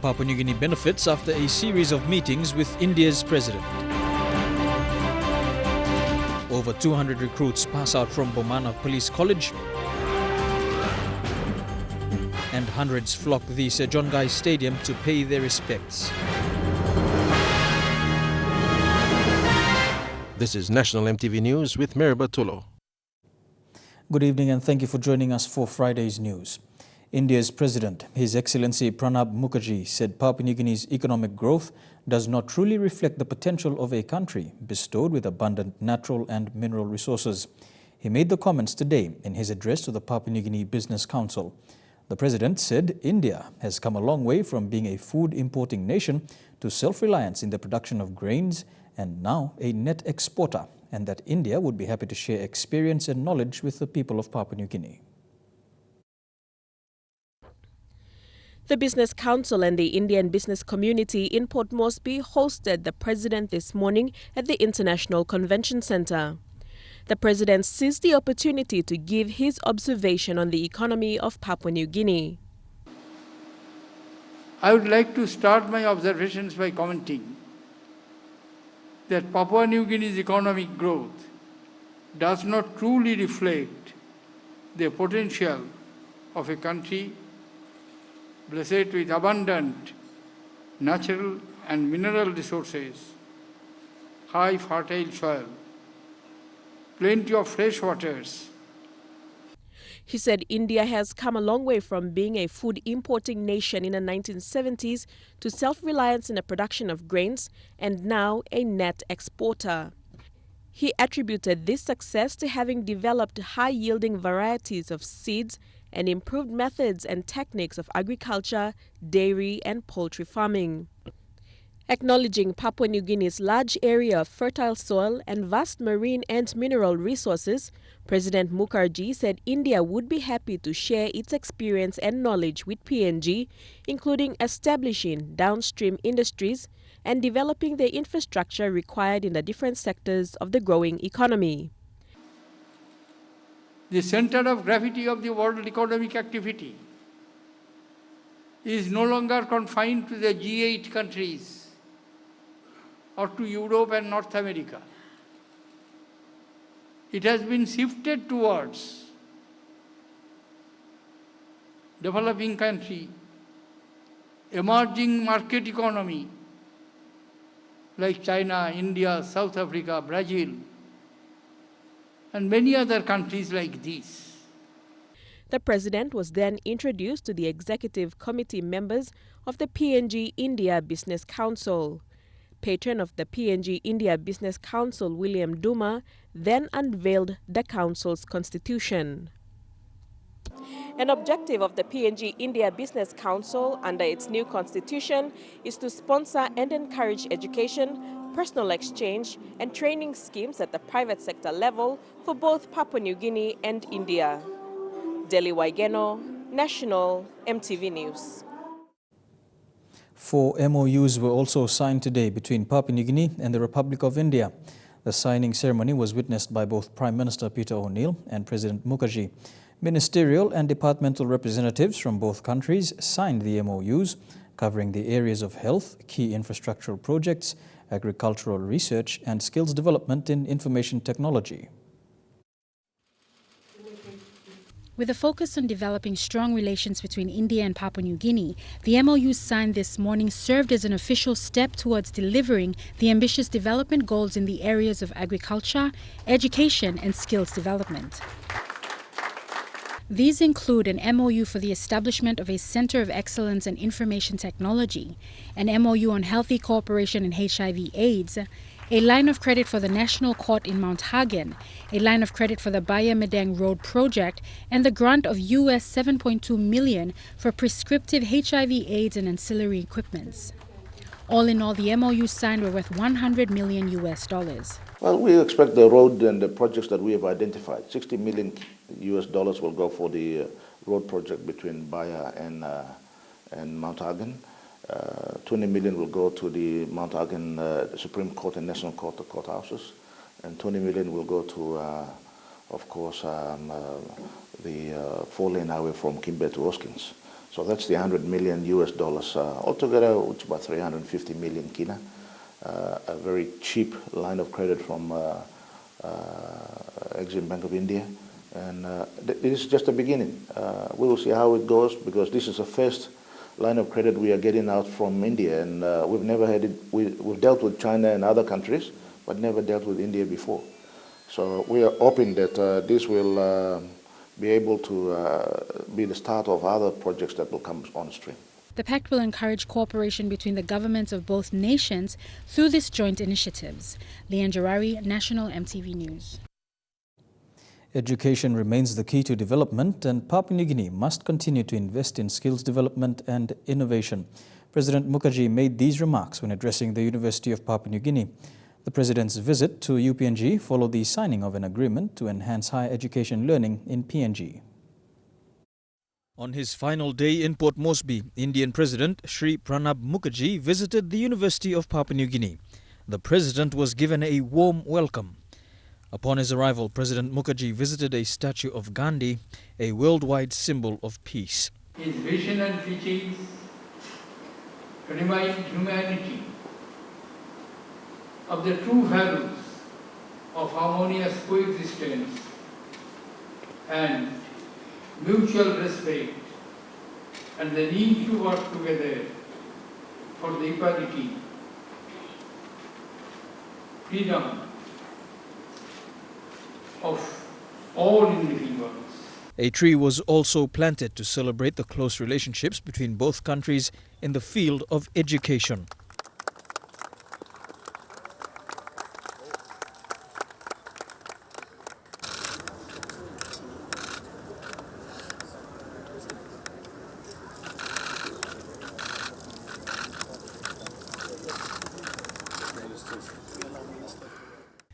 Papua New Guinea benefits after a series of meetings with India's president. Over 200 recruits pass out from Bomana Police College. And hundreds flock the Sir John Guise Stadium to pay their respects. This is National EMTV News with Mary Batulo. Good evening and thank you for joining us for Friday's news. India's President, His Excellency Pranab Mukherjee, said Papua New Guinea's economic growth does not truly reflect the potential of a country bestowed with abundant natural and mineral resources. He made the comments today in his address to the Papua New Guinea Business Council. The President said India has come a long way from being a food importing nation to self-reliance in the production of grains and now a net exporter, and that India would be happy to share experience and knowledge with the people of Papua New Guinea. The Business Council and the Indian business community in Port Moresby hosted the President this morning at the International Convention Centre. The President seized the opportunity to give his observation on the economy of Papua New Guinea. I would like to start my observations by commenting that Papua New Guinea's economic growth does not truly reflect the potential of a country blessed with abundant natural and mineral resources, high fertile soil, plenty of fresh waters. He said India has come a long way from being a food importing nation in the 1970s to self-reliance in the production of grains and now a net exporter. He attributed this success to having developed high-yielding varieties of seeds and improved methods and techniques of agriculture, dairy and poultry farming. Acknowledging Papua New Guinea's large area of fertile soil and vast marine and mineral resources, President Mukherjee said India would be happy to share its experience and knowledge with PNG, including establishing downstream industries and developing the infrastructure required in the different sectors of the growing economy. The center of gravity of the world economic activity is no longer confined to the G8 countries or to Europe and North America. It has been shifted towards developing country, emerging market economy like China, India, South Africa, Brazil, and many other countries like these. The President was then introduced to the Executive Committee members of the PNG India Business Council. Patron of the PNG India Business Council, William Duma, then unveiled the Council's constitution. An objective of the PNG India Business Council under its new constitution is to sponsor and encourage education, personal exchange and training schemes at the private sector level for both Papua New Guinea and India. Delhi Waigeno, National EMTV News. 4 MOUs were also signed today between Papua New Guinea and the Republic of India. The signing ceremony was witnessed by both Prime Minister Peter O'Neill and President Mukherjee. Ministerial and departmental representatives from both countries signed the MOUs, covering the areas of health, key infrastructural projects, agricultural research and skills development in information technology. With a focus on developing strong relations between India and Papua New Guinea, the MOUs signed this morning served as an official step towards delivering the ambitious development goals in the areas of agriculture, education and skills development. These include an MOU for the establishment of a Center of Excellence in Information Technology, an MOU on healthy cooperation in HIV/AIDS, a line of credit for the National Court in Mount Hagen, a line of credit for the Baya Medang Road project, and the grant of US $7.2 million for prescriptive HIV/AIDS and ancillary equipments. All in all, the MOUs signed were worth $100 million. Well, we expect the road and the projects that we have identified. $60 million will go for the road project between Baya and Mount Hagen. 20 million will go to the Mount Hagen Supreme Court and National Court, the courthouses, and 20 million will go to, of course, the 4-lane highway from Kimbe to Hoskins. So that's the $100 million. Altogether, it's about 350 million kina. A very cheap line of credit from Exim Bank of India. And this is just the beginning. We will see how it goes, because this is the first line of credit we are getting out from India. And we've never had it, we've dealt with China and other countries, but never dealt with India before. So we are hoping that this will be able to be the start of other projects that will come on stream. The pact will encourage cooperation between the governments of both nations through these joint initiatives. Leanne Jarari, National EMTV News. Education remains the key to development, and Papua New Guinea must continue to invest in skills development and innovation. President Mukherjee made these remarks when addressing the University of Papua New Guinea. The President's visit to UPNG followed the signing of an agreement to enhance higher education learning in PNG. On his final day in Port Moresby, Indian President Shri Pranab Mukherjee visited the University of Papua New Guinea. The President was given a warm welcome. Upon his arrival, President Mukherjee visited a statue of Gandhi, a worldwide symbol of peace. His vision and teachings remind humanity of the true values of harmonious coexistence and mutual respect, and the need to work together for the equality, freedom of all individuals. A tree was also planted to celebrate the close relationships between both countries in the field of education.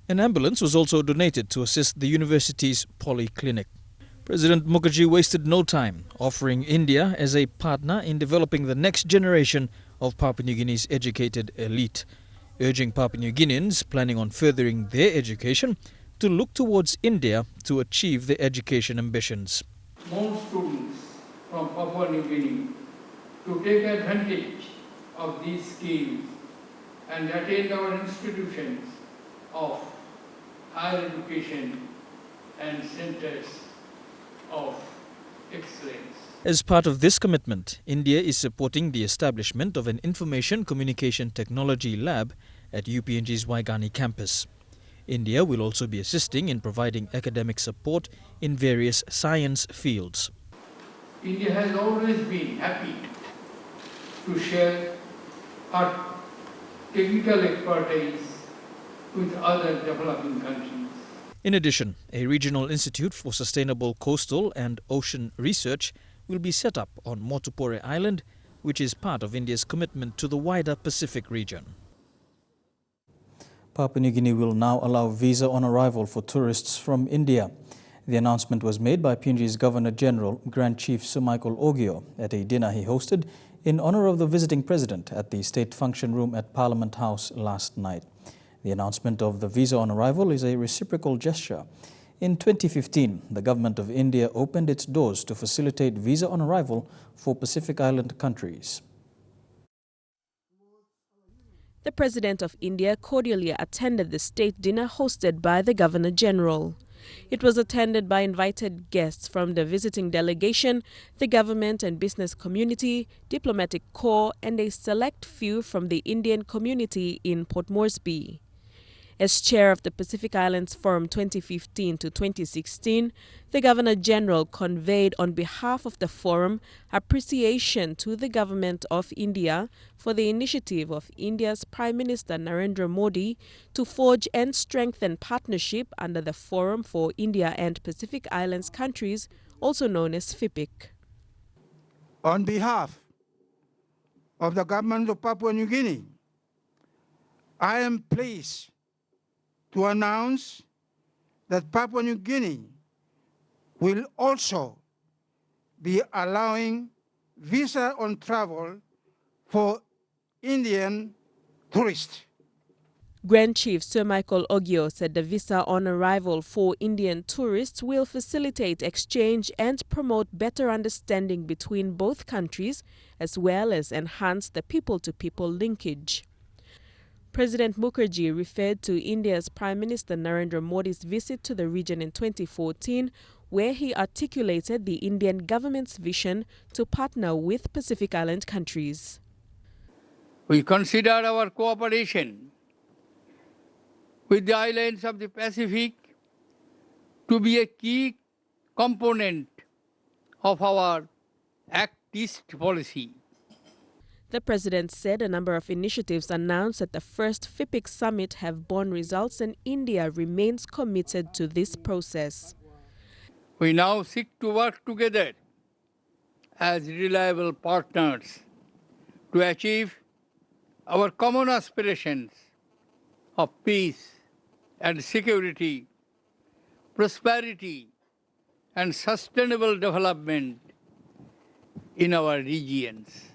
An ambulance was also donated to assist the university's polyclinic. President Mukherjee wasted no time, offering India as a partner in developing the next generation of Papua New Guinea's educated elite, urging Papua New Guineans planning on furthering their education to look towards India to achieve their education ambitions. More students from Papua New Guinea to take advantage of these schemes and attend our institutions of higher education and centers of excellence. As part of this commitment, India is supporting the establishment of an Information Communication Technology Lab at UPNG's Waigani campus. India will also be assisting in providing academic support in various science fields. India has always been happy to share her technical expertise with other developing countries. In addition, a regional institute for sustainable coastal and ocean research will be set up on Motupore Island, which is part of India's commitment to the wider Pacific region. Papua New Guinea will now allow visa on arrival for tourists from India. The announcement was made by PNG's Governor-General, Grand Chief Sir Michael Ogio, at a dinner he hosted in honor of the visiting president at the State Function Room at Parliament House last night. The announcement of the visa on arrival is a reciprocal gesture. In 2015, the government of India opened its doors to facilitate visa on arrival for Pacific Island countries. The President of India cordially attended the state dinner hosted by the Governor-General. It was attended by invited guests from the visiting delegation, the government and business community, diplomatic corps, and a select few from the Indian community in Port Moresby. As chair of the Pacific Islands Forum 2015 to 2016, the Governor-General conveyed on behalf of the forum appreciation to the government of India for the initiative of India's Prime Minister Narendra Modi to forge and strengthen partnership under the Forum for India and Pacific Islands countries, also known as FIPIC. On behalf of the government of Papua New Guinea, I am pleased to announce that Papua New Guinea will also be allowing visa on travel for Indian tourists. Grand Chief Sir Michael Ogio said the visa on arrival for Indian tourists will facilitate exchange and promote better understanding between both countries, as well as enhance the people-to-people linkage. President Mukherjee referred to India's Prime Minister Narendra Modi's visit to the region in 2014, where he articulated the Indian government's vision to partner with Pacific Island countries. We consider our cooperation with the islands of the Pacific to be a key component of our Act East policy. The president said a number of initiatives announced at the first FIPIC summit have borne results, and India remains committed to this process. We now seek to work together as reliable partners to achieve our common aspirations of peace and security, prosperity and sustainable development in our regions.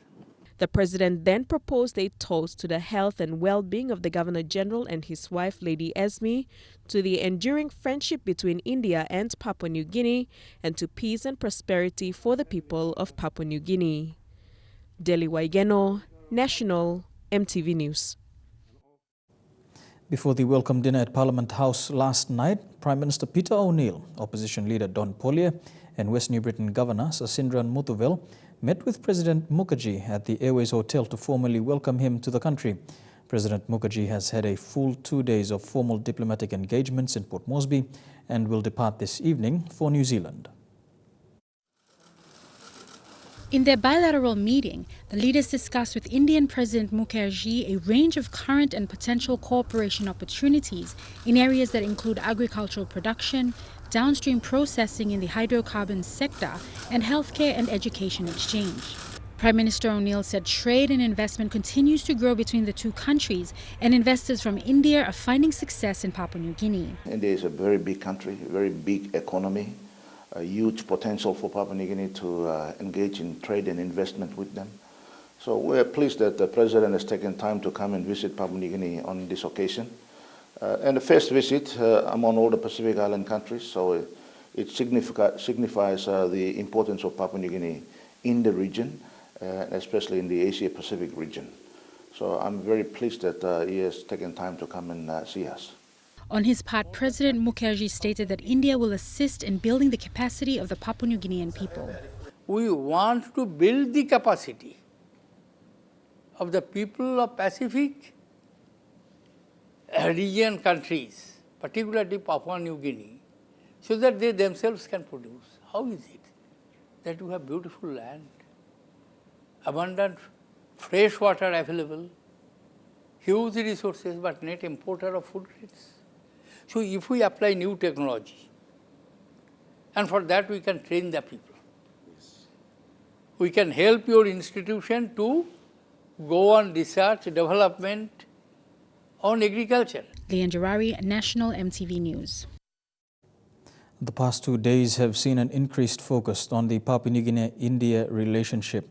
The president then proposed a toast to the health and well-being of the Governor-General and his wife, Lady Esme, to the enduring friendship between India and Papua New Guinea, and to peace and prosperity for the people of Papua New Guinea. Deli Waigeno, National EMTV News. Before the welcome dinner at Parliament House last night, Prime Minister Peter O'Neill, Opposition Leader Don Pollier and West New Britain Governor Sasindran Muthuvel met with President Mukherjee at the Airways Hotel to formally welcome him to the country. President Mukherjee has had a full 2 days of formal diplomatic engagements in Port Moresby and will depart this evening for New Zealand. In their bilateral meeting, the leaders discussed with Indian President Mukherjee a range of current and potential cooperation opportunities in areas that include agricultural production, downstream processing in the hydrocarbons sector, and healthcare and education exchange. Prime Minister O'Neill said trade and investment continues to grow between the two countries, and investors from India are finding success in Papua New Guinea. India is a very big country, a very big economy, a huge potential for Papua New Guinea to engage in trade and investment with them. So we're pleased that the President has taken time to come and visit Papua New Guinea on this occasion. And the first visit among all the Pacific Island countries, so it signifies the importance of Papua New Guinea in the region, especially in the Asia-Pacific region. So I'm very pleased that he has taken time to come and see us. On his part, President Mukherjee stated that India will assist in building the capacity of the Papua New Guinean people. We want to build the capacity of the people of Pacific region countries, particularly Papua New Guinea, so that they themselves can produce. How is it that you have beautiful land, abundant fresh water available, huge resources, but net importer of food grains? So if we apply new technology, and for that we can train the people, we can help your institution to go on research, development on agriculture. Leanne Jarari, National EMTV News. The past 2 days have seen an increased focus on the Papua New Guinea-India relationship.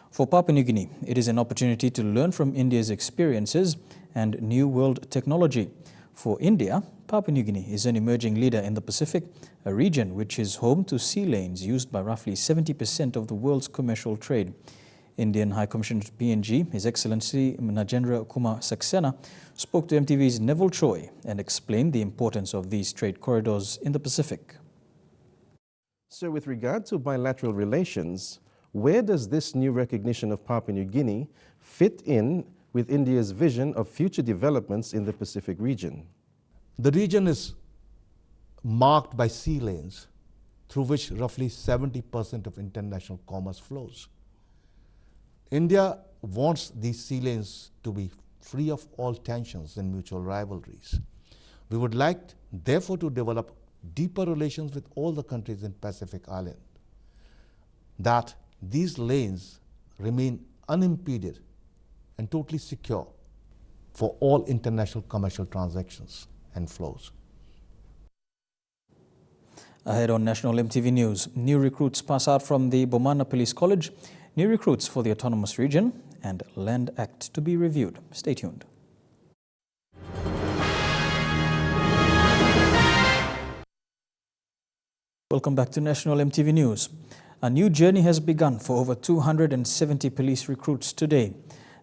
For Papua New Guinea, it is an opportunity to learn from India's experiences and new world technology. For India, Papua New Guinea is an emerging leader in the Pacific, a region which is home to sea lanes used by roughly 70% of the world's commercial trade. Indian High Commissioner to PNG, His Excellency Najendra Kumar Saxena, spoke to MTV's Neville Choi and explained the importance of these trade corridors in the Pacific. So with regard to bilateral relations, where does this new recognition of Papua New Guinea fit in with India's vision of future developments in the Pacific region? The region is marked by sea lanes through which roughly 70% of international commerce flows. India wants these sea lanes to be free of all tensions and mutual rivalries. We would like, therefore, to develop deeper relations with all the countries in Pacific Island, that these lanes remain unimpeded and totally secure for all international commercial transactions and flows. Ahead on National EMTV News, new recruits pass out from the Bomana Police College, new recruits for the Autonomous Region, and Land Act to be reviewed. Stay tuned. Welcome back to National EMTV News. A new journey has begun for over 270 police recruits today.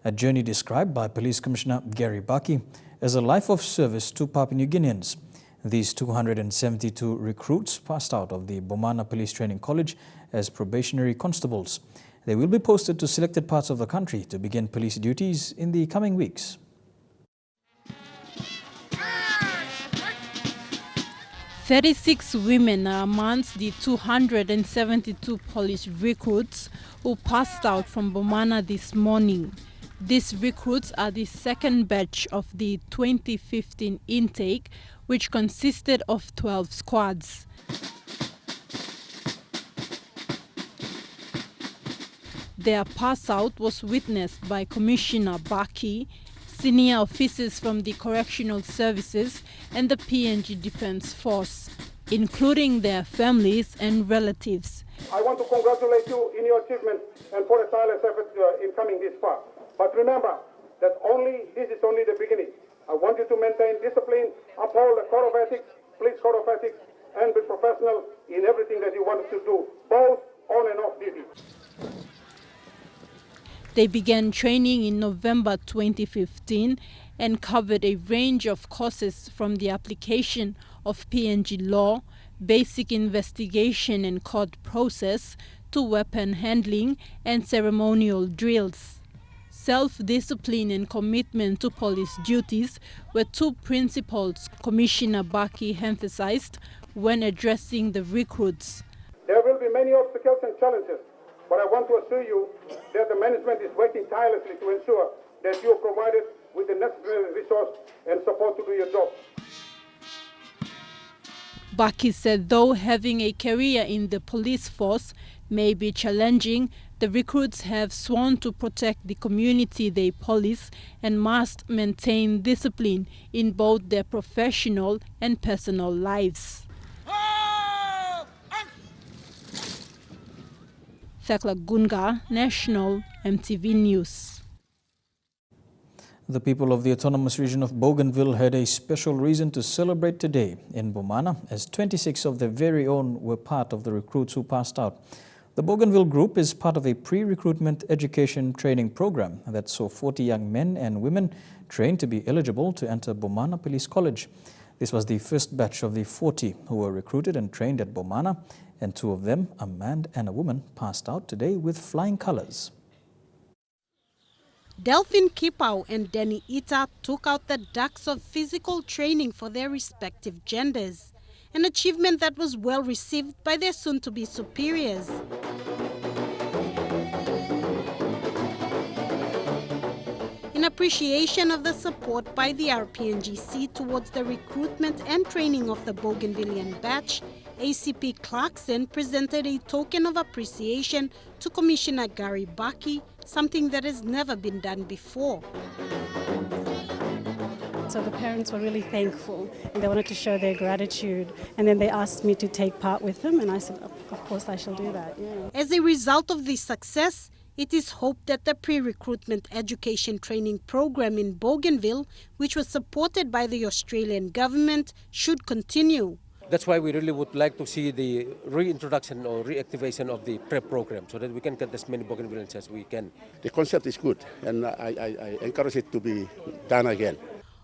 A journey described by Police Commissioner Gary Baki as a life of service to Papua New Guineans. These 272 recruits passed out of the Bomana Police Training College as probationary constables. They will be posted to selected parts of the country to begin police duties in the coming weeks. 36 women are amongst the 272 police recruits who passed out from Bomana this morning. These recruits are the second batch of the 2015 intake, which consisted of 12 squads. Their pass out was witnessed by Commissioner Baki, senior officers from the Correctional Services and the PNG Defence Force, including their families and relatives. I want to congratulate you in your achievement and for the tireless effort in coming this far. But remember that this is only the beginning. I want you to maintain discipline, uphold the code of ethics, police code of ethics, and be professional in everything that you want to do, both on and off duty. They began training in November 2015 and covered a range of courses from the application of PNG law, basic investigation and court process, to weapon handling and ceremonial drills. Self-discipline and commitment to police duties were two principles Commissioner Baki emphasized when addressing the recruits. There will be many obstacles and challenges, but I want to assure you that the management is working tirelessly to ensure that you are provided with the necessary resource and support to do your job. Baki said though having a career in the police force may be challenging, the recruits have sworn to protect the community they police and must maintain discipline in both their professional and personal lives. Thakla Gunga, National EMTV News. The people of the autonomous region of Bougainville had a special reason to celebrate today in Bomana, as 26 of their very own were part of the recruits who passed out. The Bougainville group is part of a pre-recruitment education training program that saw 40 young men and women trained to be eligible to enter Bomana Police College. This was the first batch of the 40 who were recruited and trained at Bomana, and two of them, a man and a woman, passed out today with flying colors. Delphine Kipau and Danny Ita took out the ducks of physical training for their respective genders, an achievement that was well received by their soon-to-be superiors. In appreciation of the support by the RPNGC towards the recruitment and training of the Bougainvillian batch, ACP Clarkson presented a token of appreciation to Commissioner Gary Baki, something that has never been done before. So the parents were really thankful and they wanted to show their gratitude, and then they asked me to take part with them, and I said, of course I shall do that. Yeah. As a result of this success, it is hoped that the pre-recruitment education training program in Bougainville, which was supported by the Australian government, should continue. That's why we really would like to see the reintroduction or reactivation of the PrEP program so that we can get as many Bougainvilleans as we can. The concept is good, and I encourage it to be done again.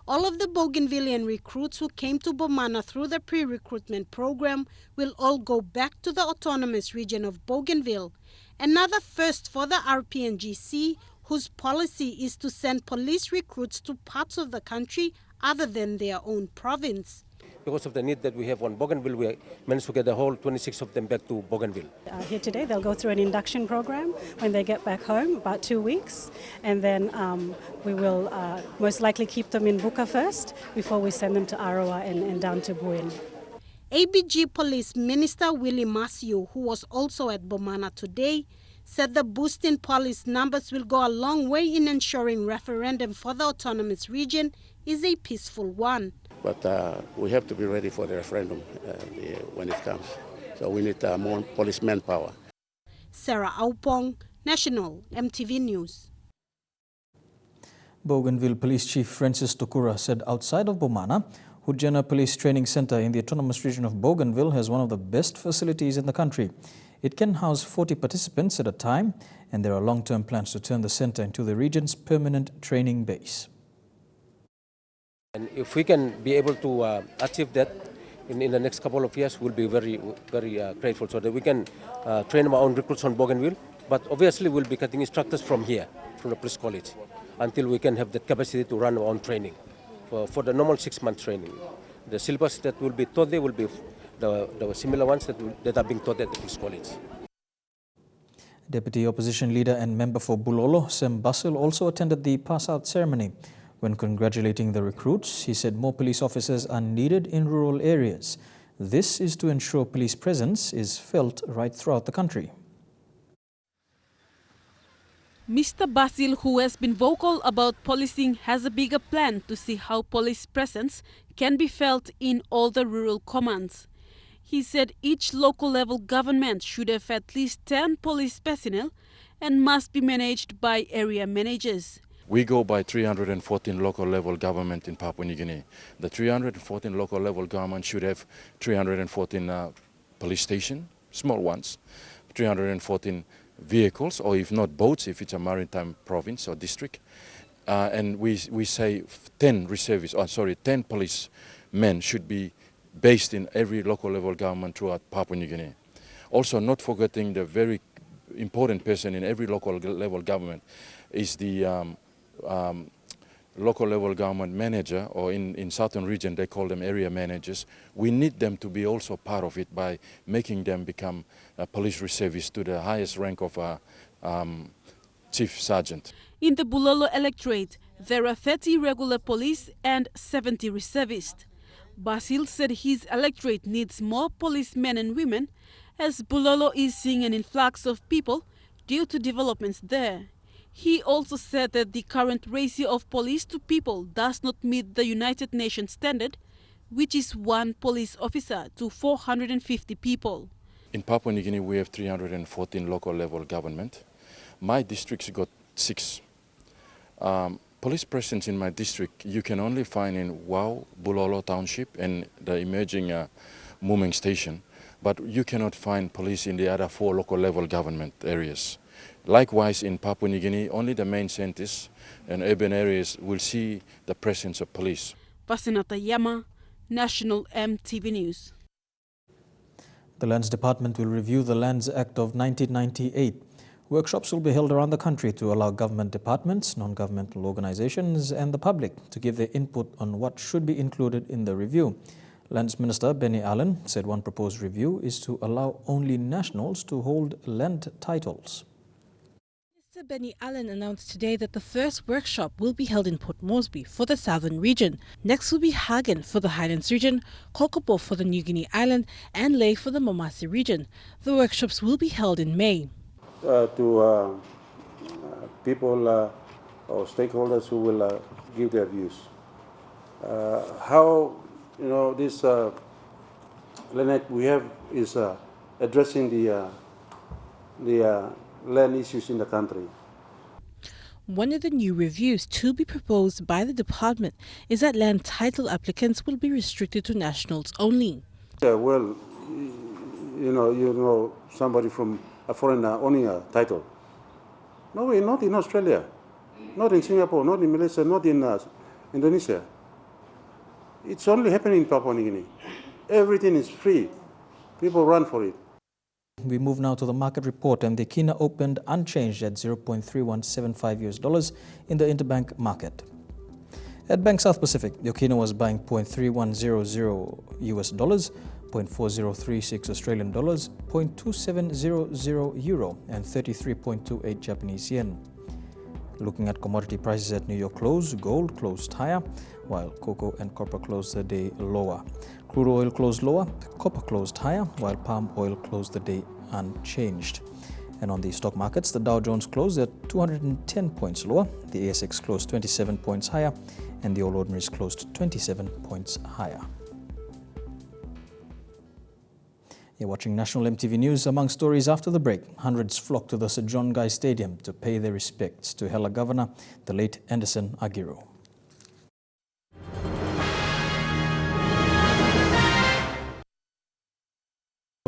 All of the Bougainvillian recruits who came to Bomana through the pre-recruitment program will all go back to the autonomous region of Bougainville. Another first for the RPNGC, whose policy is to send police recruits to parts of the country other than their own province. Because of the need that we have on Bougainville, we managed to get the whole 26 of them back to Bougainville. Here today, they'll go through an induction program when they get back home, about 2 weeks, and then we will most likely keep them in Buka first before we send them to Arawa and down to Buin. ABG Police Minister Willie Masiu, who was also at Bomana today, said the boost in police numbers will go a long way in ensuring referendum for the autonomous region is a peaceful one. But we have to be ready for the referendum when it comes. So we need more police manpower. Sarah Aupong, National EMTV News. Bougainville Police Chief Francis Tokura said outside of Bomana, Hujena Police Training Center in the autonomous region of Bougainville has one of the best facilities in the country. It can house 40 participants at a time, and there are long-term plans to turn the center into the region's permanent training base. And if we can be able to achieve that in the next couple of years, we'll be very grateful, so that we can train our own recruits on Bougainville. But obviously, we'll be getting instructors from here, from the police college, until we can have the capacity to run our own training for the normal 6-month training. The syllabus that will be taught there will be the similar ones that are being taught at the police college. Deputy Opposition Leader and Member for Bulolo, Sam Basil, also attended the pass-out ceremony. When congratulating the recruits, he said more police officers are needed in rural areas. This is to ensure police presence is felt right throughout the country. Mr. Basil, who has been vocal about policing, has a bigger plan to see how police presence can be felt in all the rural commands. He said each local level government should have at least 10 police personnel and must be managed by area managers. We go by 314 local level government in Papua New Guinea. The 314 local level government should have 314 police stations, small ones, 314 vehicles, or if not boats, if it's a maritime province or district. And we say 10 reservists, 10 policemen should be based in every local level government throughout Papua New Guinea. Also, not forgetting the very important person in every local level government is the local level government manager, or in southern region they call them area managers. We need them to be also part of it by making them become police reservists to the highest rank of chief sergeant. In the Bulolo electorate, there are 30 regular police and 70 reservists. Basil said his electorate needs more policemen and women, as Bulolo is seeing an influx of people due to developments there. He also said that the current ratio of police to people does not meet the United Nations standard, which is 1 police officer to 450 people. In Papua New Guinea, we have 314 local level government. My district's got 6. Police presence in my district you can only find in Wau, Bulolo Township and the emerging Mumeng Station, but you cannot find police in the other 4 local level government areas. Likewise, in Papua New Guinea, only the main centers and urban areas will see the presence of police. Pasinata Yama, National EMTV News. The Lands Department will review the Lands Act of 1998. Workshops will be held around the country to allow government departments, non-governmental organizations and the public to give their input on what should be included in the review. Lands Minister Benny Allen said one proposed review is to allow only nationals to hold land titles. Minister Benny Allen announced today that the first workshop will be held in Port Moresby for the southern region. Next will be Hagen for the Highlands region, Kokopo for the New Guinea Island and Leh for the Momasi region. The workshops will be held in May. To people or stakeholders who will give their views. How this land act we have is addressing the land issues in the country. One of the new reviews to be proposed by the department is that land title applicants will be restricted to nationals only. Well, you know somebody from a foreigner owning a title. No, not in Australia, not in Singapore, not in Malaysia, not in Indonesia. It's only happening in Papua New Guinea. Everything is free. People run for it. We move now to the market report, and the kina opened unchanged at $0.3175 in the interbank market. At Bank South Pacific, the kina was buying $0.3100 $0.4036 Australian dollars, $0.2700 euro and 33.28 Japanese yen. Looking at commodity prices at New York close, gold closed higher, while cocoa and copper closed the day lower. Crude oil closed lower, copper closed higher, while palm oil closed the day unchanged. And on the stock markets, the Dow Jones closed at 210 points lower, the ASX closed 27 points higher, and the All Ordinaries closed 27 points higher. You're watching National EMTV News. Among stories after the break, hundreds flocked to the Sir John Guise Stadium to pay their respects to Hela Governor, the late Anderson Agiru.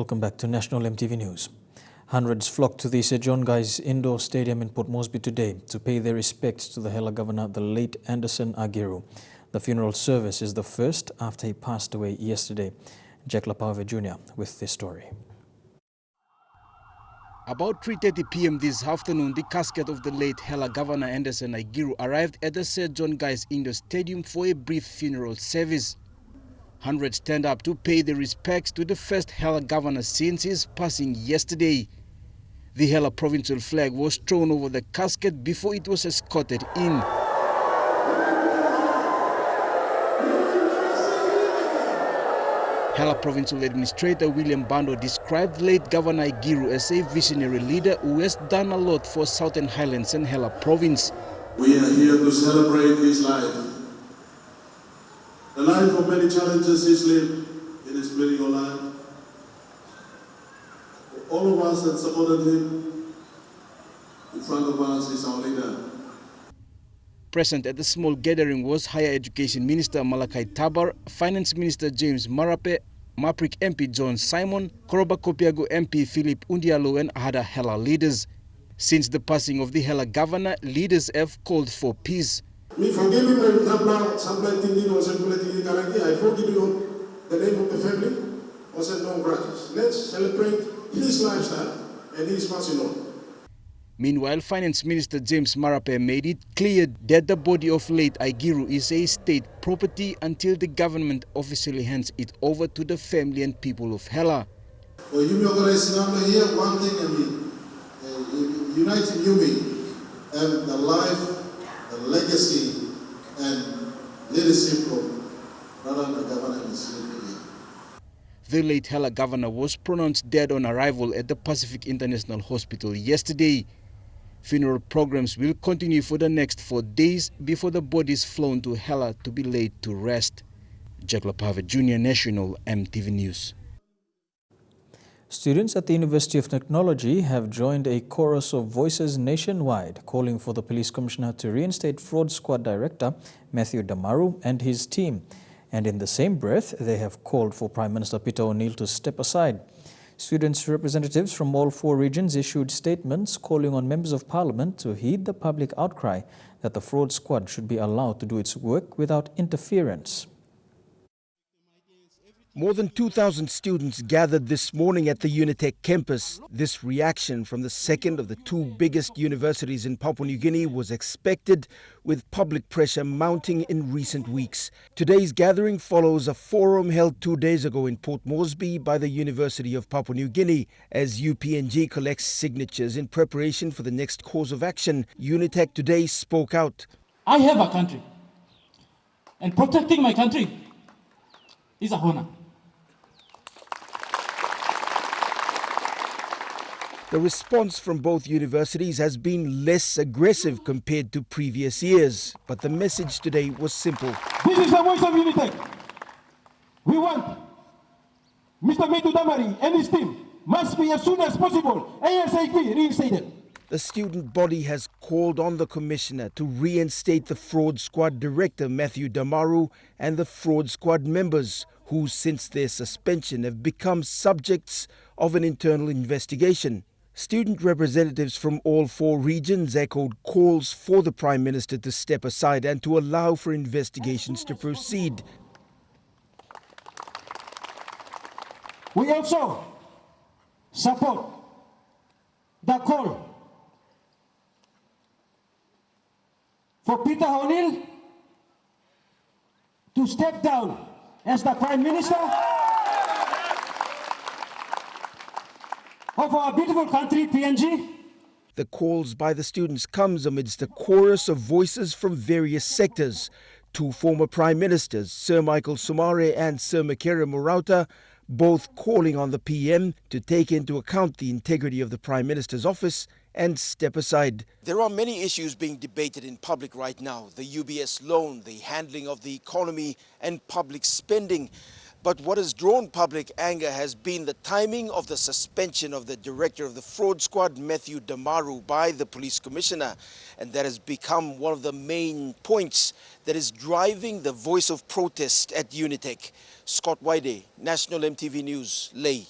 Welcome back to National MTV News. Hundreds flocked to the Sir John Guise Indoor Stadium in Port Moresby today to pay their respects to the Hela Governor, the late Anderson Agiru. The funeral service is the first after he passed away yesterday. Jack Lapave Jr. with this story. About 3:30 p.m. this afternoon, the casket of the late Hela Governor Anderson Agiru arrived at the Sir John Guise Indoor Stadium for a brief funeral service. Hundreds turned up to pay their respects to the first Hela Governor since his passing yesterday. The Hela provincial flag was thrown over the casket before it was escorted in. Hela Provincial Administrator William Bando described late Governor Agiru as a visionary leader who has done a lot for Southern Highlands and Hela Province. We are here to celebrate his life. The life of many challenges he's lived in his political life. For all of us that supported him, in front of us is our leader. Present at the small gathering was Higher Education Minister Malakai Tabar, Finance Minister James Marape, Maprik MP John Simon, Koroba Kopiago MP Philip Undialo and other Hela leaders. Since the passing of the Hela Governor, leaders have called for peace. I forgive you the name of the family. No grudges. Let's celebrate his lifestyle and his passing on. Meanwhile, Finance Minister James Marape made it clear that the body of late Agiru is a state property until the government officially hands it over to the family and people of Hela. For you organizing here, one thing uniting Yumi and the life, the legacy and leadership of Brother Governor is here. The late Hela Governor was pronounced dead on arrival at the Pacific International Hospital yesterday. Funeral programs will continue for the next 4 days before the body is flown to Hela to be laid to rest. Jack Lapave Jr., National MTV News. Students at the University of Technology have joined a chorus of voices nationwide calling for the Police Commissioner to reinstate Fraud Squad Director Matthew Damaru and his team. And in the same breath, they have called for Prime Minister Peter O'Neill to step aside. Students' representatives from all 4 regions issued statements calling on members of parliament to heed the public outcry that the fraud squad should be allowed to do its work without interference. More than 2,000 students gathered this morning at the Unitec campus. This reaction from the second of the 2 biggest universities in Papua New Guinea was expected, with public pressure mounting in recent weeks. Today's gathering follows a forum held 2 days ago in Port Moresby by the University of Papua New Guinea. As UPNG collects signatures in preparation for the next course of action, Unitec today spoke out. I have a country, and protecting my country is a honor. The response from both universities has been less aggressive compared to previous years, but the message today was simple. This is the voice of Unitec. We want Mr. Matthew Damaru and his team must be as soon as possible ASAP reinstated. The student body has called on the Commissioner to reinstate the Fraud Squad Director Matthew Damaru and the Fraud Squad members who since their suspension have become subjects of an internal investigation. Student representatives from all 4 regions echoed calls for the Prime Minister to step aside and to allow for investigations to proceed. We also support the call for Peter O'Neill to step down as the Prime Minister of our beautiful country, PNG. The calls by the students comes amidst a chorus of voices from various sectors. 2 former Prime Ministers, Sir Michael Somare and Sir Makere Murauta, both calling on the PM to take into account the integrity of the Prime Minister's office and step aside. There are many issues being debated in public right now. The UBS loan, the handling of the economy and public spending. But what has drawn public anger has been the timing of the suspension of the director of the fraud squad, Matthew Damaru, by the police commissioner. And that has become one of the main points that is driving the voice of protest at Unitec. Scott Wide, National MTV News, Lae.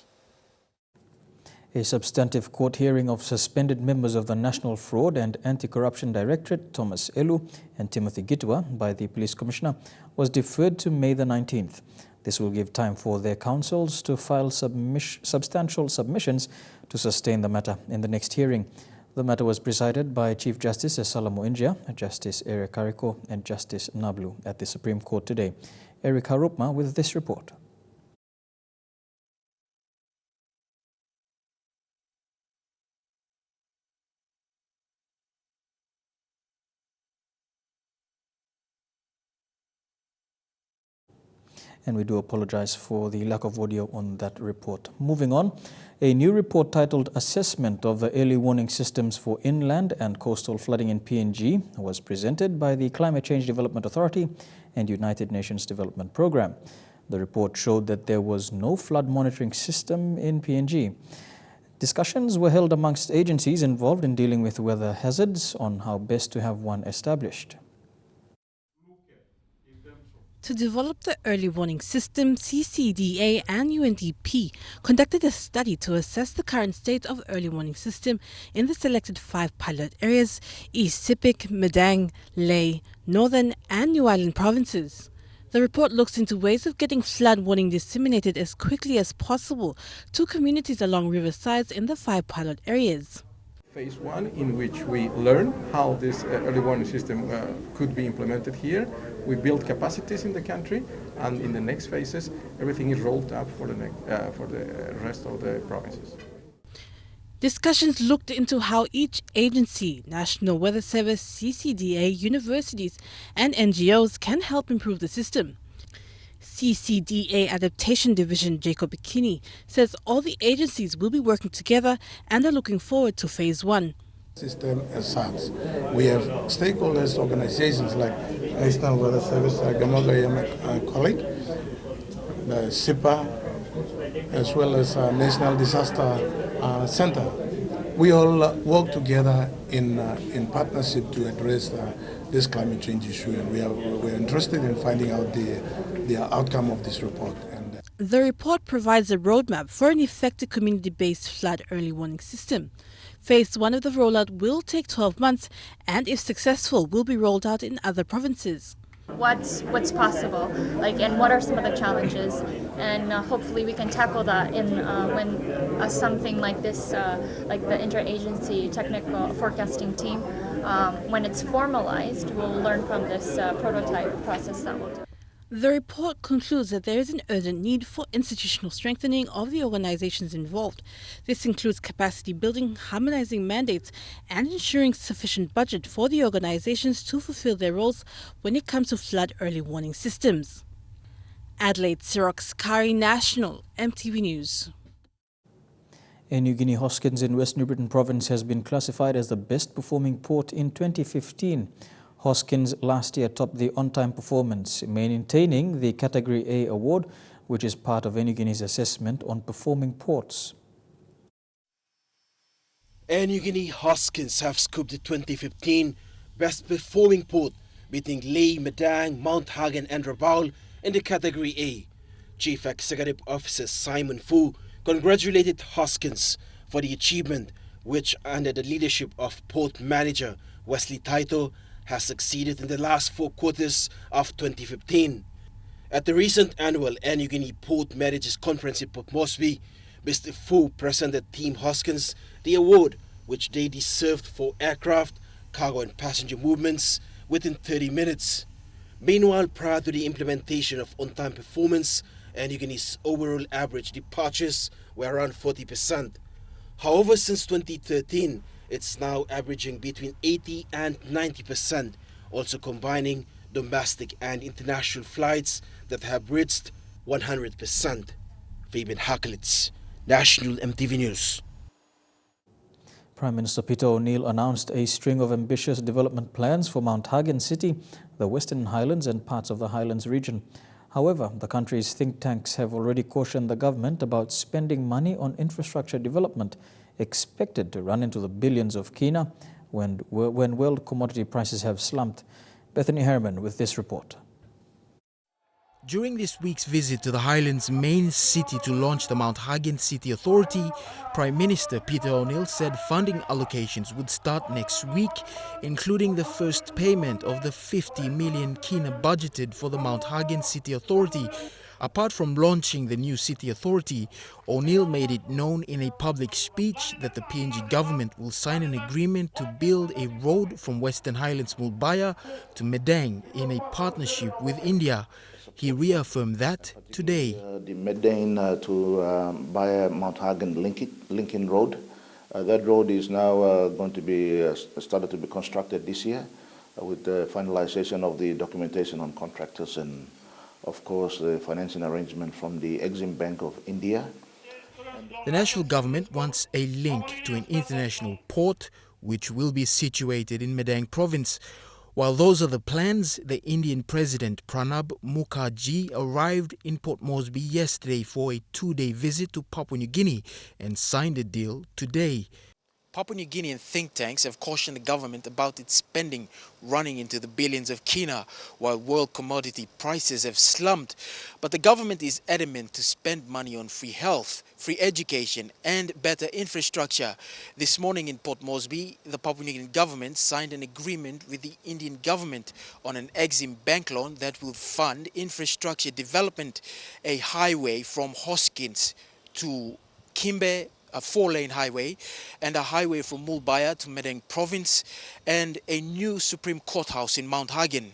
A substantive court hearing of suspended members of the National Fraud and Anti-Corruption Directorate, Thomas Elu and Timothy Gitwa, by the Police Commissioner was deferred to May the 19th. This will give time for their counsels to file substantial submissions to sustain the matter in the next hearing. The matter was presided by Chief Justice Salamo Injia, Justice Eric Kariko and Justice Nablu at the Supreme Court today. Eric Harupma with this report. And we do apologize for the lack of audio on that report. Moving on, a new report titled Assessment of the Early Warning Systems for Inland and Coastal Flooding in PNG was presented by the Climate Change Development Authority and United Nations Development Programme. The report showed that there was no flood monitoring system in PNG. Discussions were held amongst agencies involved in dealing with weather hazards on how best to have one established. To develop the early warning system, CCDA and UNDP conducted a study to assess the current state of early warning system in the selected 5 pilot areas: East Sepik, Madang, Lae, Northern and New Island provinces. The report looks into ways of getting flood warning disseminated as quickly as possible to communities along riversides in the 5 pilot areas. Phase 1, in which we learn how this early warning system could be implemented here. We build capacities in the country, and in the next phases, everything is rolled up for the rest of the provinces. Discussions looked into how each agency, National Weather Service, CCDA, universities and NGOs can help improve the system. CCDA Adaptation Division Jacob Bikini says all the agencies will be working together and are looking forward to Phase 1. System as such. We have stakeholders, organizations like National Weather Service, my colleague, the SIPA, as well as National Disaster Center. We all work together in partnership to address this climate change issue, and we're interested in finding out the outcome of this report. The report provides a roadmap for an effective community-based flood early warning system. Phase 1 of the rollout will take 12 months and, if successful, will be rolled out in other provinces. What's possible, and what are some of the challenges, and hopefully we can tackle that in when something like this, like the interagency technical forecasting team, when it's formalized, we'll learn from this prototype process that we'll do. The report concludes that there is an urgent need for institutional strengthening of the organizations involved. This includes capacity building, harmonizing mandates, and ensuring sufficient budget for the organizations to fulfill their roles when it comes to flood early warning systems. Adelaide Sirox Kari, National, EMTV News. A New Guinea Hoskins in West New Britain Province has been classified as the best performing port in 2015. Hoskins last year topped the on-time performance, maintaining the Category A award, which is part of New Guinea's assessment on performing ports. Air New Guinea Hoskins have scooped the 2015 Best Performing Port, beating Lae, Madang, Mount Hagen and Rabaul in the Category A. Chief Executive Officer Simon Fu congratulated Hoskins for the achievement, which under the leadership of Port Manager Wesley Taito has succeeded in the last 4 quarters of 2015. At the recent annual Air New Guinea Port Managers Conference in Port Moresby, Mr. Fu presented Team Hoskins the award, which they deserved for aircraft, cargo and passenger movements within 30 minutes. Meanwhile, prior to the implementation of on-time performance, Air New Guinea's overall average departures were around 40%. However, since 2013, it's now averaging between 80 and 90%, also combining domestic and international flights that have reached 100%. Fabian Hakelitz, National EMTV News. Prime Minister Peter O'Neill announced a string of ambitious development plans for Mount Hagen City, the Western Highlands and parts of the Highlands region. However, the country's think tanks have already cautioned the government about spending money on infrastructure development expected to run into the billions of kina when world commodity prices have slumped. Bethany Herman with this report. During this week's visit to the Highlands' main city to launch the Mount Hagen City Authority, Prime Minister Peter O'Neill said funding allocations would start next week, including the first payment of the 50 million kina budgeted for the Mount Hagen City Authority. Apart from launching the new city authority, O'Neill made it known in a public speech that the PNG government will sign an agreement to build a road from Western Highlands Mulbaya to Medang in a partnership with India. He reaffirmed that today. The Medang to Baya Mount Hagen linking road. That road is now going to be started to be constructed this year with the finalization of the documentation on contractors and, of course, the financing arrangement from the Exim Bank of India. The national government wants a link to an international port which will be situated in Medang province. While those are the plans, the Indian President Pranab Mukherjee arrived in Port Moresby yesterday for a 2-day visit to Papua New Guinea and signed a deal today. Papua New Guinean think tanks have cautioned the government about its spending running into the billions of kina, while world commodity prices have slumped. But the government is adamant to spend money on free health, free education and better infrastructure. This morning in Port Moresby, the Papua New Guinean government signed an agreement with the Indian government on an Exim Bank loan that will fund infrastructure development, a highway from Hoskins to Kimbe, a 4-lane highway, and a highway from Mulbaya to Medang province, and a new Supreme Courthouse in Mount Hagen.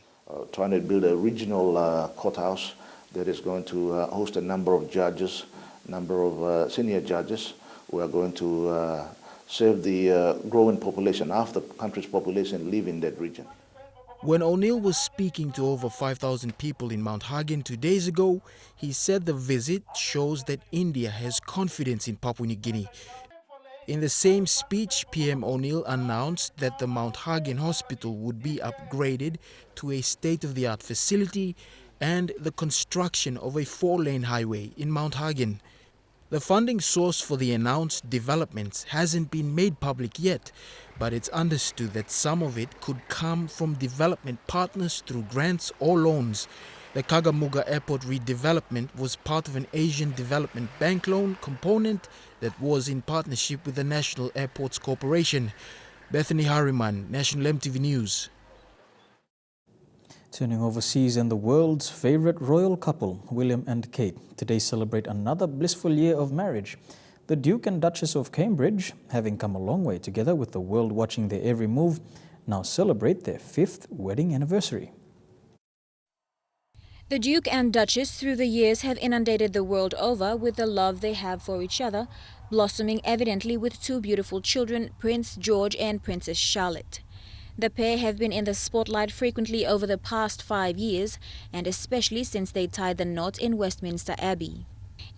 Trying to build a regional courthouse that is going to host a number of judges, number of senior judges who are going to serve the growing population, half the country's population live in that region. When O'Neill was speaking to over 5,000 people in Mount Hagen 2 days ago, he said the visit shows that India has confidence in Papua New Guinea. In the same speech, PM O'Neill announced that the Mount Hagen Hospital would be upgraded to a state-of-the-art facility and the construction of a 4-lane highway in Mount Hagen. The funding source for the announced developments hasn't been made public yet, but it's understood that some of it could come from development partners through grants or loans. The Kagamuga Airport redevelopment was part of an Asian Development Bank loan component that was in partnership with the National Airports Corporation. Bethany Harriman, National EMTV News. Turning overseas, and the world's favorite royal couple, William and Kate, today celebrate another blissful year of marriage. The Duke and Duchess of Cambridge, having come a long way together with the world watching their every move, now celebrate their 5th wedding anniversary. The Duke and Duchess through the years have inundated the world over with the love they have for each other, blossoming evidently with 2 beautiful children, Prince George and Princess Charlotte. The pair have been in the spotlight frequently over the past 5 years, and especially since they tied the knot in Westminster Abbey.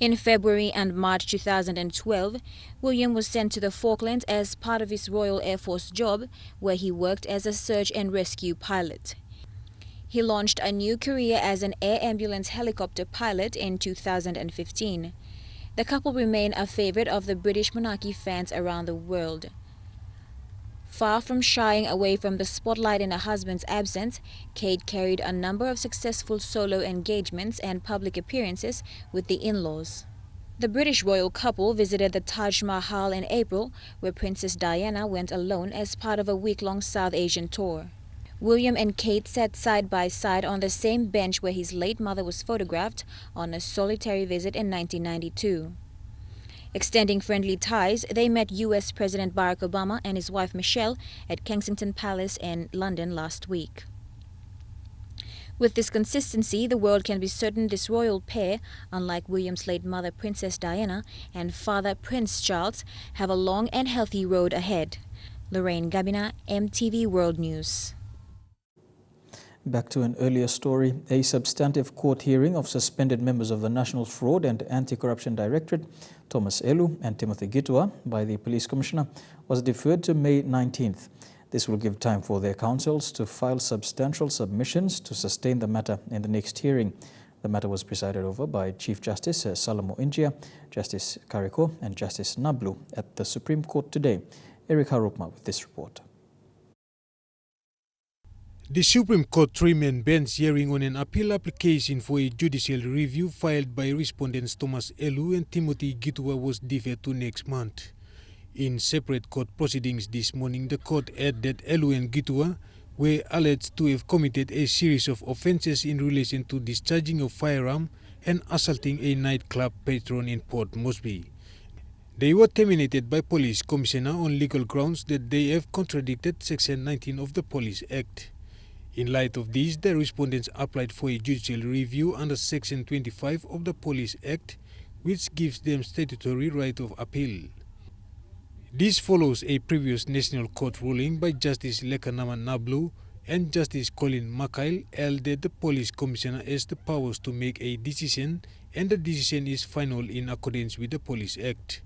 In February and March 2012, William was sent to the Falklands as part of his Royal Air Force job, where he worked as a search and rescue pilot. He launched a new career as an air ambulance helicopter pilot in 2015. The couple remain a favorite of the British monarchy fans around the world. Far from shying away from the spotlight in her husband's absence, Kate carried a number of successful solo engagements and public appearances with the in-laws. The British royal couple visited the Taj Mahal in April, where Princess Diana went alone as part of a week-long South Asian tour. William and Kate sat side by side on the same bench where his late mother was photographed on a solitary visit in 1992. Extending friendly ties, they met U.S. President Barack Obama and his wife Michelle at Kensington Palace in London last week. With this consistency, the world can be certain this royal pair, unlike William's late mother Princess Diana and father Prince Charles, have a long and healthy road ahead. Lorraine Gabina, EMTV World News. Back to an earlier story, a substantive court hearing of suspended members of the National Fraud and Anti-Corruption Directorate, Thomas Elu and Timothy Gitua, by the Police Commissioner, was deferred to May 19th. This will give time for their counsels to file substantial submissions to sustain the matter in the next hearing. The matter was presided over by Chief Justice Salamo Injia, Justice Kariko and Justice Nablu at the Supreme Court today. Eric Harupma with this report. The Supreme Court three-man bench hearing on an appeal application for a judicial review filed by respondents Thomas Elu and Timothy Gitua was deferred to next month. In separate court proceedings this morning, the court added that Elu and Gitua were alleged to have committed a series of offences in relation to discharging of firearm and assaulting a nightclub patron in Port Moresby. They were terminated by Police Commissioner on legal grounds that they have contradicted Section 19 of the Police Act. In light of this, the respondents applied for a judicial review under Section 25 of the Police Act, which gives them statutory right of appeal. This follows a previous National Court ruling by Justice Lekanama Nablu and Justice Colin McKyle held that the Police Commissioner has the powers to make a decision, and the decision is final in accordance with the Police Act.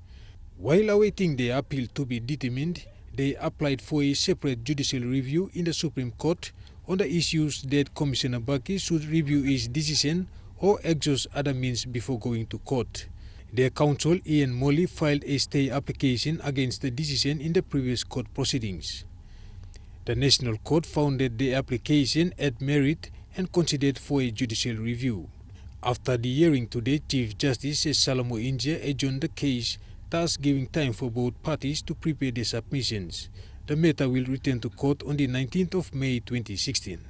While awaiting their appeal to be determined, they applied for a separate judicial review in the Supreme Court on the issues that Commissioner Baki should review his decision or exhaust other means before going to court. Their counsel, Ian Molly, filed a stay application against the decision in the previous court proceedings. The National Court found that the application had merit and considered for a judicial review. After the hearing today, Chief Justice Salamo India adjourned the case, thus giving time for both parties to prepare their submissions. The matter will return to court on the 19th of May 2016.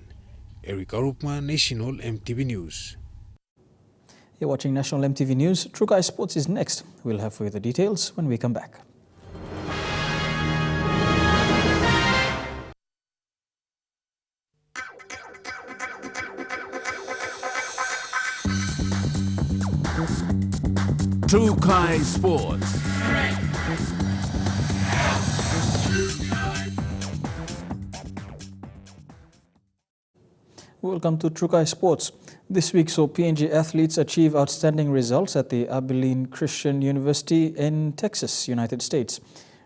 Eric Arupma, National EMTV News. You're watching National EMTV News. True Guise Sports is next. We'll have further details when we come back. True Guise Sports. Welcome to True Guise Sports. This week saw PNG athletes achieve outstanding results at the Abilene Christian University in Texas, United States.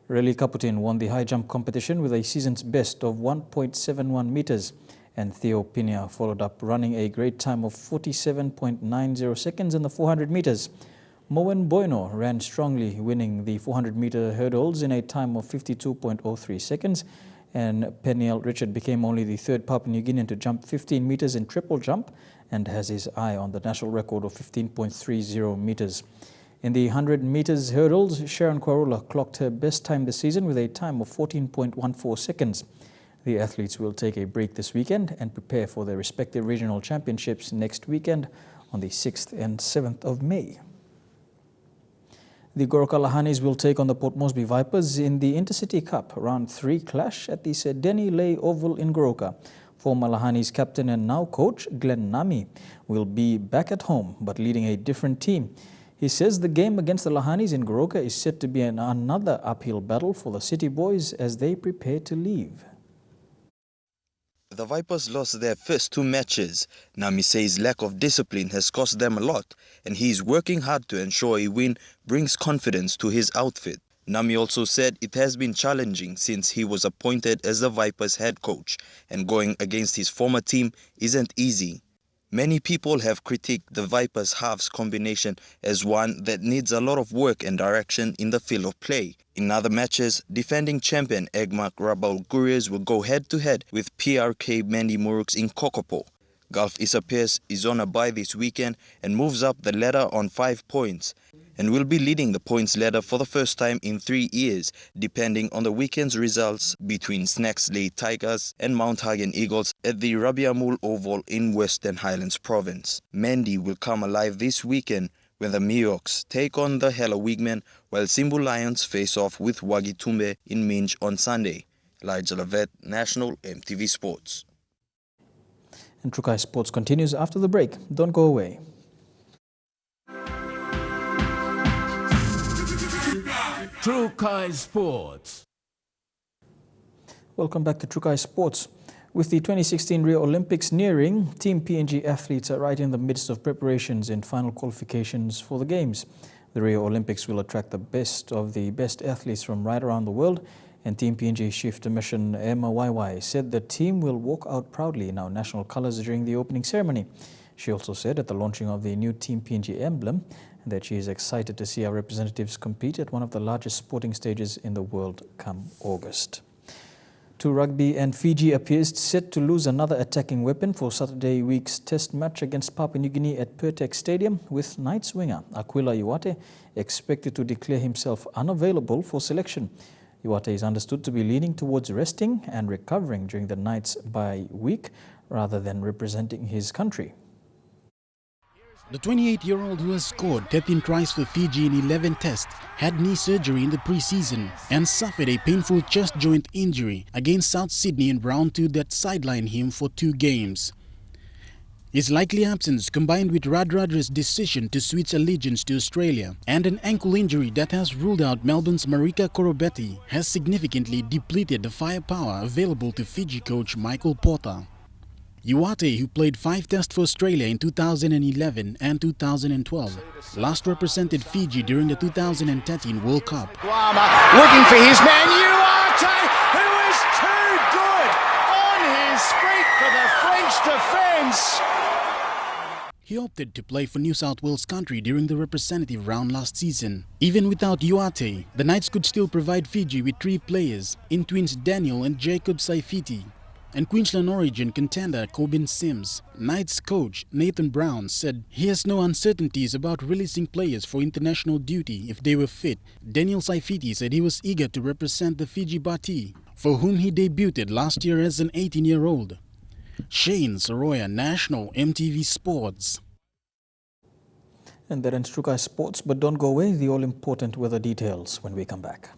Riley Kaputin won the high jump competition with a season's best of 1.71 meters, and Theo Pina followed up running a great time of 47.90 seconds in the 400 meters. Moen Bueno ran strongly, winning the 400-meter hurdles in a time of 52.03 seconds, and Peniel Richard became only the third Papua New Guinean to jump 15 meters in triple jump and has his eye on the national record of 15.30 meters. In the 100 meters hurdles, Sharon Kwarula clocked her best time this season with a time of 14.14 seconds. The athletes will take a break this weekend and prepare for their respective regional championships next weekend on the 6th and 7th of May. The Goroka Lahanis will take on the Port Moresby Vipers in the Intercity Cup Round 3 clash at the Sir Denny Lay Oval in Goroka. Former Lahanis captain and now coach Glenn Nami will be back at home but leading a different team. He says the game against the Lahanis in Goroka is set to be another uphill battle for the City Boys as they prepare to leave. The Vipers lost their first two matches. Nami says lack of discipline has cost them a lot, and he is working hard to ensure a win brings confidence to his outfit. Nami also said it has been challenging since he was appointed as the Vipers head coach, and going against his former team isn't easy. Many people have critiqued the Vipers halves combination as one that needs a lot of work and direction in the field of play. In other matches, defending champion Egmark Rabal Guriers will go head-to-head with PRK Mandy Muruks in Kokopo. Gulf Issa Pierce is on a bye this weekend and moves up the ladder on 5 points, and will be leading the points ladder for the first time in 3 years, depending on the weekend's results between Snacks Lay Tigers and Mount Hagen Eagles at the Rabiamul Oval in Western Highlands Province. Mandy will come alive this weekend when the Mioks take on the Hela Wigmen, while Simbu Lions face off with Wagitumbe in Minj on Sunday. Elijah Lavette, National EMTV Sports. And True Guise Sports continues after the break. Don't go away. True Guise Sports. Welcome back to True Guise Sports. With the 2016 Rio Olympics nearing, Team PNG athletes are right in the midst of preparations and final qualifications for the Games. The Rio Olympics will attract the best of the best athletes from right around the world, and Team PNG Chief de Mission Emma YY said the team will walk out proudly in our national colours during the opening ceremony. She also said at the launching of the new Team PNG emblem that she is excited to see our representatives compete at one of the largest sporting stages in the world come August. To rugby, and Fiji appears set to lose another attacking weapon for Saturday week's test match against Papua New Guinea at Pertek Stadium, with Knights winger Aquila Iwate expected to declare himself unavailable for selection. Iwate is understood to be leaning towards resting and recovering during the Knights bye week rather than representing his country. The 28-year-old, who has scored 13 tries for Fiji in 11 tests, had knee surgery in the pre-season and suffered a painful chest joint injury against South Sydney in round 2 that sidelined him for 2 games. His likely absence, combined with Radradra's decision to switch allegiance to Australia and an ankle injury that has ruled out Melbourne's Marika Korobetti, has significantly depleted the firepower available to Fiji coach Michael Porter. Iwate, who played 5 tests for Australia in 2011 and 2012, last represented Fiji during the 2013 World Cup. Looking for his man, Iwate, who is too good on his feet for the French defence. He opted to play for New South Wales country during the representative round last season. Even without Iwate, the Knights could still provide Fiji with 3 players in twins Daniel and Jacob Saifiti, and Queensland origin contender Corbin Sims. Knights coach Nathan Brown said he has no uncertainties about releasing players for international duty if they were fit. Daniel Saifiti said he was eager to represent the Fiji Bati, for whom he debuted last year as an 18-year-old. Shane Soroya, National EMTV Sports. And that ends True Guise Sports, but don't go away, the all-important weather details when we come back.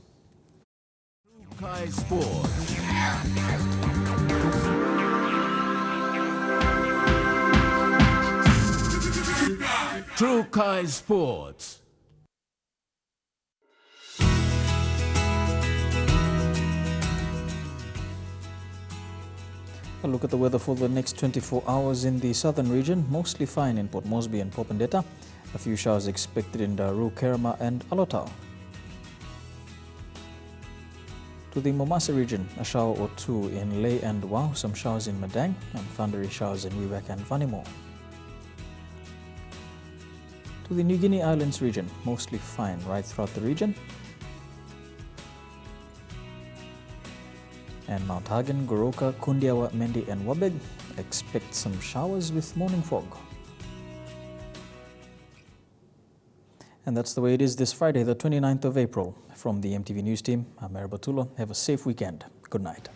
True Guise Sports. True Guise Sports. A look at the weather for the next 24 hours in the southern region. Mostly fine in Port Moresby and Popondetta. A few showers expected in Daru, Kerama and Alotau. To the Momasa region, a shower or 2 in Leh and Wau, some showers in Madang, and thundery showers in Wewak and Vanimo. To the New Guinea Islands region, mostly fine right throughout the region. And Mount Hagen, Goroka, Kundiawa, Mendi and Wabeg, expect some showers with morning fog. And that's the way it is this Friday, the 29th of April. From the EMTV News team, I'm Mary Batulo. Have a safe weekend. Good night.